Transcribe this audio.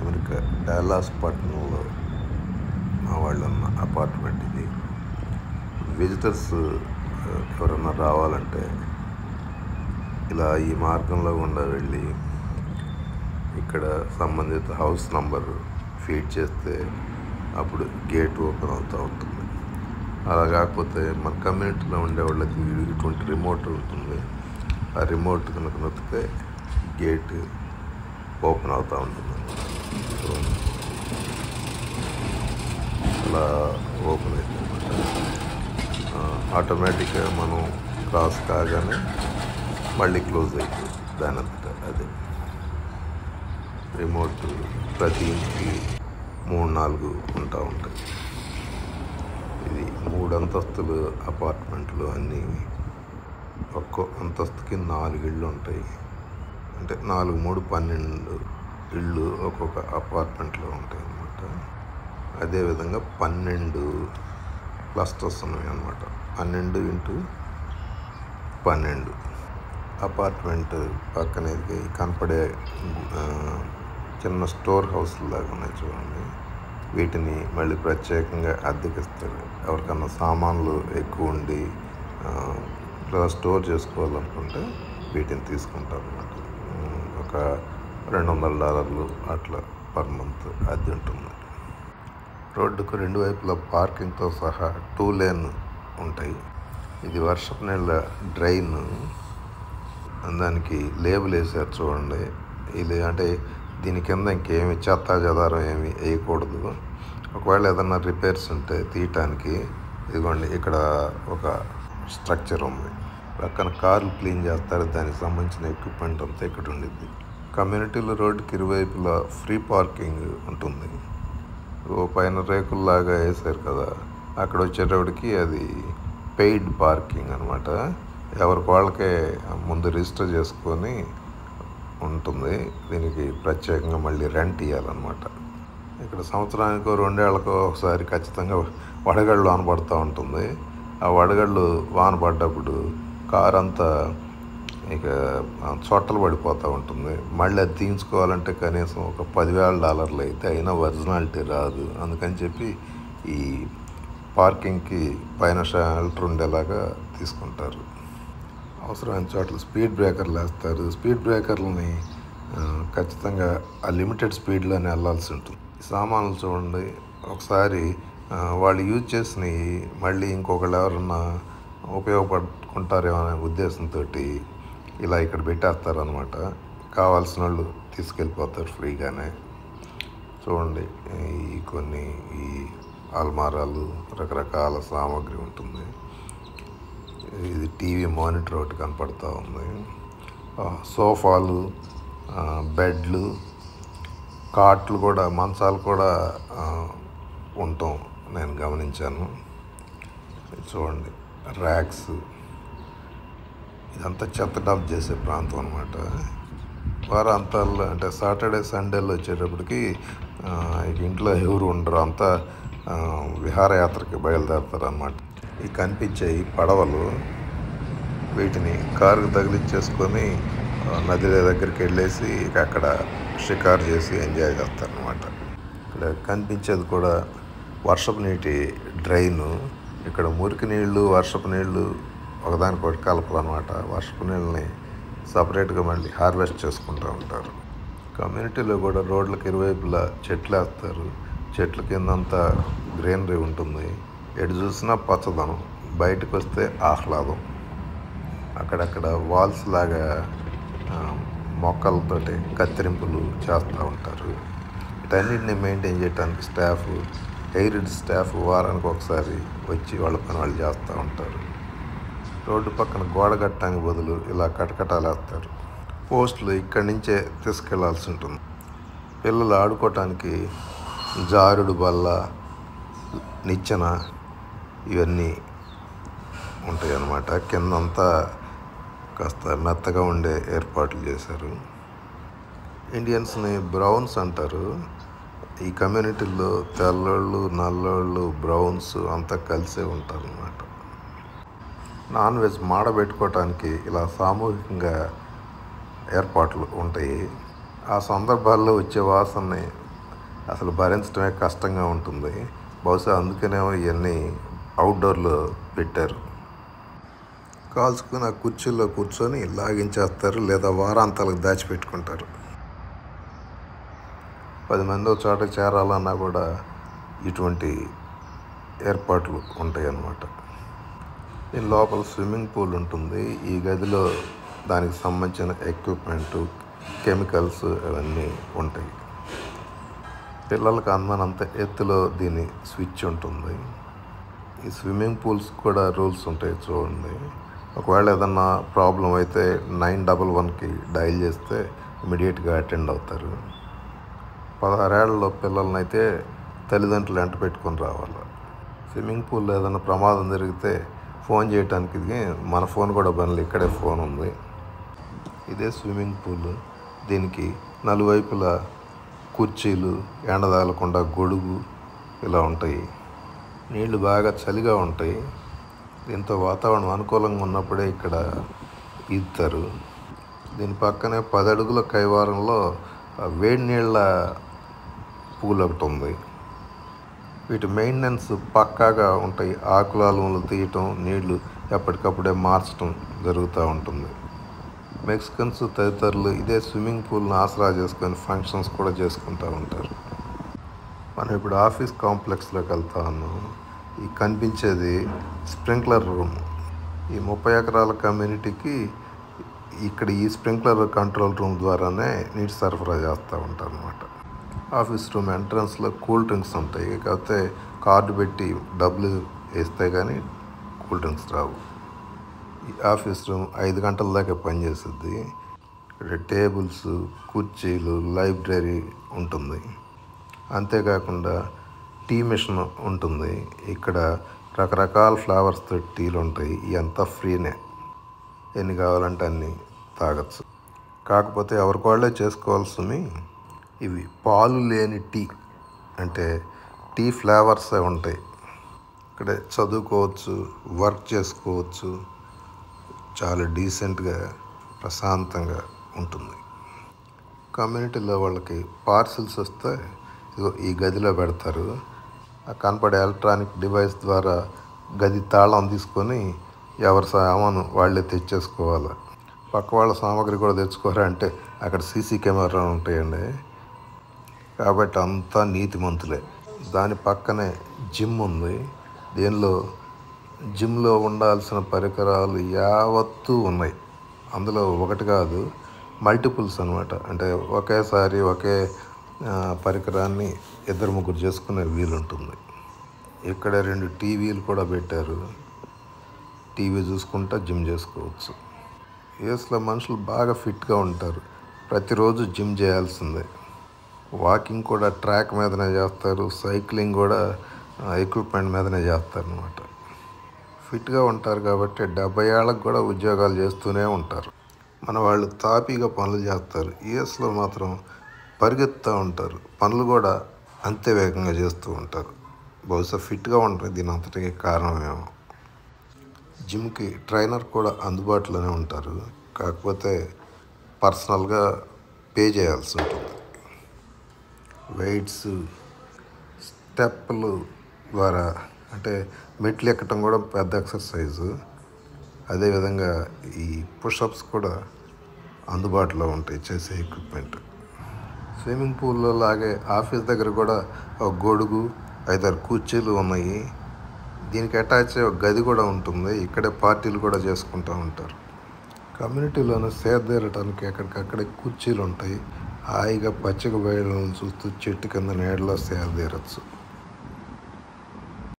America Dallas పట్టణంలో మా వాళ్ళు ఉన్న అపార్ట్మెంట్ ఇది. విజిటర్స్ ఎవరన్నా రావాలంటే ఇలా ఈ మార్గంలో గుండా వెళ్ళి ఇక్కడ సంబంధిత హౌస్ నంబర్ ఫీడ్ చేస్తే అప్పుడు గేట్ ఓపెన్ అవుతూ ఉంటుంది. అలా కాకపోతే మన కమ్యూనిటీలో ఉండే వాళ్ళకి ఇటువంటి రిమోట్ ఉంటుంది. ఆ రిమోట్ కనుక నొక్కితే గేట్ ఓపెన్ అవుతూ ఉంటుంది. సో అలా ఓపెన్ అవుతుంది అనమాట. ఆటోమేటిక్గా మనం క్రాస్ కాగానే మళ్ళీ క్లోజ్ అయిపోతుంది దాని అంతటా అదే. రిమోట్ ప్రతి ఇంటికి 3-4 ఉంటా ఉంటాయి. ఇది 3 అంతస్తులు అపార్ట్మెంట్లు అన్నీ. ఒక్కో అంతస్తుకి 4 ఇళ్ళు ఉంటాయి. అంటే 4 3 12 ఇళ్ళు ఒక్కొక్క అపార్ట్మెంట్లో ఉంటాయి అన్నమాట. అదేవిధంగా 12 క్లస్టర్స్ ఉన్నాయి అన్నమాట. 12 × 12 అపార్ట్మెంట్ పక్కన కనపడే చిన్న స్టోర్ హౌస్ లాగా ఉన్నాయి చూడండి. వీటిని మళ్ళీ ప్రత్యేకంగా అద్దెకిస్తారు. ఎవరికన్నా సామాన్లు ఎక్కువ ఉండి ఇలా స్టోర్ చేసుకోవాలనుకుంటే వీటిని తీసుకుంటారు అన్నమాట. ఒక $200 అట్లా పర్ మంత్ అద్దె ఉంటుంది. రోడ్డుకు 2 వైపులా పార్కింగ్తో సహా 2 లేన్ ఉంటాయి. ఇది వర్షపు నీళ్ళ డ్రైన్. దానికి లేబుల్ వేసారు చూడండి. ఇది అంటే దీని కింద ఇంకేమి చెత్త చెదారం ఏమి వేయకూడదు. ఒకవేళ ఏదన్నా రిపేర్స్ ఉంటే తీయటానికి ఇదిగోండి ఇక్కడ ఒక స్ట్రక్చర్ ఉంది. పక్కన కార్లు క్లీన్ చేస్తారు. దానికి సంబంధించిన ఎక్విప్మెంట్ అంతా ఇక్కడ ఉండిద్ది. కమ్యూనిటీలో రోడ్డుకి ఇరువైపులా ఫ్రీ పార్కింగ్ ఉంటుంది. పైన రేకుల్లాగా వేసారు కదా, అక్కడ వచ్చేటప్పటికి అది పెయిడ్ పార్కింగ్ అనమాట. ఎవరికి వాళ్ళకే ముందు రిజిస్టర్ చేసుకొని ఉంటుంది. దీనికి ప్రత్యేకంగా మళ్ళీ రెంట్ ఇవ్వాలన్నమాట. ఇక్కడ సంవత్సరానికో 2 ఏళ్ళకో ఒకసారి ఖచ్చితంగా వడగళ్ళు వాన పడుతూ ఉంటుంది. ఆ వడగళ్ళు వాన పడ్డప్పుడు కారు అంతా ఇక చొట్టలు పడిపోతూ ఉంటుంది. మళ్ళీ అది తీయించుకోవాలంటే కనీసం ఒక $10,000 అయితే అయినా ఒరిజినాలిటీ రాదు. అందుకని చెప్పి ఈ పార్కింగ్కి పైన షెల్టర్ ఉండేలాగా తీసుకుంటారు. అవసరమైన చోట్ల స్పీడ్ బ్రేకర్లు వేస్తారు. స్పీడ్ బ్రేకర్లని ఖచ్చితంగా ఆ లిమిటెడ్ స్పీడ్లోనే వెళ్ళాల్సి ఉంటుంది. సామాన్లు చూడండి, ఒకసారి వాళ్ళు యూజ్ చేసినవి మళ్ళీ ఇంకొకళ్ళు ఎవరన్నా ఉపయోగపడుకుంటారేమో అనే ఉద్దేశంతో ఇలా ఇక్కడ పెట్టేస్తారనమాట. కావాల్సిన వాళ్ళు తీసుకెళ్ళిపోతారు ఫ్రీగానే. చూడండి కొన్ని ఈ అల్మారాలు రకరకాల సామాగ్రి ఉంటుంది. ఇది టీవీ మానిటర్ ఒకటి కనపడుతూ ఉంది. సోఫాలు, బెడ్లు, కాట్లు కూడా, మంచాలు కూడా ఉండటం నేను గమనించాను. చూడండి ర్యాక్స్. ఇదంతా చెత్త డంప్ చేసే ప్రాంతం అనమాట. వారాంతాల్లో అంటే సాటర్డే సండేలో వచ్చేటప్పటికి ఇంట్లో ఎవరు ఉండరు, అంతా విహారయాత్రకి బయలుదేరుతారు అన్నమాట. ఈ కనిపించే ఈ పడవలు, వీటిని కారుకు తగిలించేసుకొని నది దగ్గరికి వెళ్ళేసి అక్కడ షికారు చేసి ఎంజాయ్ చేస్తారనమాట. ఇక్కడ కనిపించేది కూడా వర్షపు నీటి డ్రైను. ఇక్కడ మురికి నీళ్ళు వర్షపు నీళ్ళు ఒకదానికొకటి కలపాలన్నమాట. వర్షపు నీళ్ళని సపరేట్గా మళ్ళీ హార్వెస్ట్ చేసుకుంటూ ఉంటారు. కమ్యూనిటీలో కూడా రోడ్లకు ఇరువైపులా చెట్లు వేస్తారు. చెట్ల కిందంతా గ్రీనరీ ఉంటుంది. ఎటు చూసినా పచ్చదనం, బయటకు వస్తే ఆహ్లాదం. అక్కడక్కడ వాల్స్ లాగా మొక్కలతోటి కత్తిరింపులు చేస్తూ ఉంటారు. వీటన్నిటిని మెయింటైన్ చేయడానికి స్టాఫ్, ఎయిర్డ్ స్టాఫ్ వారానికి ఒకసారి వచ్చి వాళ్ళ పని వాళ్ళు చేస్తూ ఉంటారు. రోడ్డు పక్కన గోడ కట్టడానికి బదులు ఇలా కటకటాలు వేస్తారు. పోస్టులు ఇక్కడి నుంచే తీసుకెళ్లాల్సి ఉంటుంది. పిల్లలు ఆడుకోవటానికి జారుడు బల్ల, నిచ్చెన ఇవన్నీ ఉంటాయి అన్నమాట. కిందంతా కాస్త మెత్తగా ఉండే ఏర్పాట్లు చేశారు. ఇండియన్స్ని బ్రౌన్స్ అంటారు. ఈ కమ్యూనిటీల్లో తెల్లోళ్ళు, నల్లోళ్ళు, బ్రౌన్స్ అంతా కలిసే ఉంటారు అన్నమాట. నాన్ వెజ్ మాడబెట్టుకోవటానికి ఇలా సామూహికంగా ఏర్పాట్లు ఉంటాయి. ఆ సందర్భాల్లో వచ్చే వాసనని అసలు భరించడమే కష్టంగా ఉంటుంది. బహుశా అందుకనేమో ఇవన్నీ అవుట్డోర్లో పెట్టారు. కాల్చుకుని ఆ కుర్చీల్లో కూర్చొని లాగించేస్తారు, లేదా వారాంతాలకు దాచిపెట్టుకుంటారు. 10 మంది ఒక చోట చేరాలన్నా కూడా ఇటువంటి ఏర్పాట్లు ఉంటాయి అన్నమాట. దీని లోపల స్విమ్మింగ్ పూల్ ఉంటుంది. ఈ గదిలో దానికి సంబంధించిన ఎక్విప్మెంటు, కెమికల్స్ అవన్నీ ఉంటాయి. పిల్లలకు అందనంత ఎత్తులో దీని స్విచ్ ఉంటుంది. ఈ స్విమ్మింగ్ పూల్స్ కూడా రూల్స్ ఉంటాయి చూడండి. ఒకవేళ ఏదన్నా ప్రాబ్లం అయితే 911కి డయల్ చేస్తే ఇమీడియట్గా అటెండ్ అవుతారు. 16 ఏళ్లలో పిల్లల్ని అయితే తల్లిదండ్రులు వెంట పెట్టుకొని రావాలి. స్విమ్మింగ్ పూల్లో ఏదైనా ప్రమాదం జరిగితే ఫోన్ చేయడానికి మన ఫోన్ కూడా పనులు, ఇక్కడే ఫోన్ ఉంది. ఇదే స్విమ్మింగ్ పూల్. దీనికి నలువైపులా కుర్చీలు, ఎండదాలకుండా గొడుగు ఇలా ఉంటాయి. నీళ్లు బాగా చలిగా ఉంటాయి. దీంతో వాతావరణం అనుకూలంగా ఉన్నప్పుడే ఇక్కడ ఈదుతారు. దీని పక్కనే 10 అడుగుల కైవారంలో వేడి నీళ్ళ పూల్ ఒకటి ఉంది. వీటి మెయింటెనెన్స్ పక్కాగా ఉంటాయి. ఆకులాలు తీయటం, నీళ్లు ఎప్పటికప్పుడే మార్చడం జరుగుతూ ఉంటుంది. మెక్సికన్స్ తదితరులు ఇదే స్విమ్మింగ్ పూల్ని ఆసరా చేసుకొని ఫంక్షన్స్ కూడా చేసుకుంటూ ఉంటారు. మనం ఇప్పుడు ఆఫీస్ కాంప్లెక్స్లోకి వెళ్తా ఉన్నాం. ఈ కనిపించేది స్ప్రింక్లర్ రూమ్. ఈ 30 ఎకరాల కమ్యూనిటీకి ఇక్కడ ఈ స్ప్రింక్లర్ కంట్రోల్ రూమ్ ద్వారానే నీటి సరఫరా చేస్తూ ఉంటారు అన్నమాట. ఆఫీస్ రూమ్ ఎంట్రన్స్లో కూల్ డ్రింక్స్ ఉంటాయి. కాకపోతే కార్డు పెట్టి డబ్బులు వేస్తే కానీ కూల్ డ్రింక్స్ రావు. ఈ ఆఫీస్ రూమ్ 5 గంటల దాకా పనిచేస్తుంది. ఇక్కడ టేబుల్స్, కుర్చీలు, లైబ్రరీ ఉంటుంది. అంతేకాకుండా టీ మిషన్ ఉంటుంది. ఇక్కడ రకరకాల ఫ్లేవర్స్తో టీలు ఉంటాయి. ఇవంతా ఫ్రీనే, ఎన్ని కావాలంటే అన్ని తాగొచ్చు. కాకపోతే ఎవరికి వాళ్ళే చేసుకోవాల్సినవి ఇవి పాలు లేని టీ, అంటే టీ ఫ్లేవర్సే ఉంటాయి. ఇక్కడే చదువుకోవచ్చు, వర్క్ చేసుకోవచ్చు. చాలా డీసెంట్గా, ప్రశాంతంగా ఉంటుంది. కమ్యూనిటీలో వాళ్ళకి పార్సిల్స్ వస్తే ఈ గదిలో పెడతారు. ఆ కనపడే ఎలక్ట్రానిక్ డివైస్ ద్వారా గది తాళం తీసుకొని ఎవరి సామాను వాళ్ళే తెచ్చేసుకోవాలి. పక్క వాళ్ళ సామాగ్రి కూడా తెచ్చుకోవాలంటే అక్కడ సీసీ కెమెరాలు ఉంటాయండి. కాబట్టి అంతా నీతిమంతులే. దాని పక్కనే జిమ్ ఉంది. దీనిలో జిమ్లో ఉండాల్సిన పరికరాలు యావత్తూ ఉన్నాయి. అందులో ఒకటి కాదు, మల్టిపుల్స్ అనమాట. అంటే ఒకేసారి ఒకే పరికరాన్ని 2-3 చేసుకునే వీలుంటుంది. ఇక్కడ 2 టీవీలు కూడా పెట్టారు. టీవీ చూసుకుంటా జిమ్ చేసుకోవచ్చు. యూఎస్లో మనుషులు బాగా ఫిట్గా ఉంటారు. ప్రతిరోజు జిమ్ చేయాల్సిందే. వాకింగ్ కూడా ట్రాక్ మీదనే చేస్తారు. సైక్లింగ్ కూడా ఎక్విప్మెంట్ మీదనే చేస్తారు అన్నమాట. ఫిట్గా ఉంటారు కాబట్టి 70 ఏళ్ళకు కూడా ఉద్యోగాలు చేస్తూనే ఉంటారు. మన వాళ్ళు తాపీగా పనులు చేస్తారు. యూఎస్లో మాత్రం పరిగెత్తుతూ ఉంటారు. పనులు కూడా అంతే వేగంగా చేస్తూ ఉంటారు. బహుశా ఫిట్గా ఉంటుంది. దీని అంతటికి కారణమేమో. జిమ్కి ట్రైనర్ కూడా అందుబాటులోనే ఉంటారు. కాకపోతే పర్సనల్గా పే చేయాల్సి ఉంటుంది. వెయిట్స్, స్టెప్పులు ద్వారా, అంటే మెట్లు ఎక్కడం కూడా పెద్ద ఎక్సర్సైజు. అదేవిధంగా ఈ పుషప్స్ కూడా అందుబాటులో ఉంటాయి చేసే ఎక్విప్మెంట్. స్విమ్మింగ్ పూల్లో లాగే ఆఫీస్ దగ్గర కూడా ఒక గొడుగు, 5-6 కుర్చీలు ఉన్నాయి. దీనికి అటాచ్ ఒక గది కూడా ఉంటుంది. ఇక్కడే పార్టీలు కూడా చేసుకుంటూ ఉంటారు. కమ్యూనిటీలోనే సేదతీరటానికి ఎక్కడికక్కడే కుర్చీలు ఉంటాయి. హాయిగా పచ్చిక బయళ్ళను చూస్తూ చెట్టు కింద నీడలో సేదతీరచ్చు.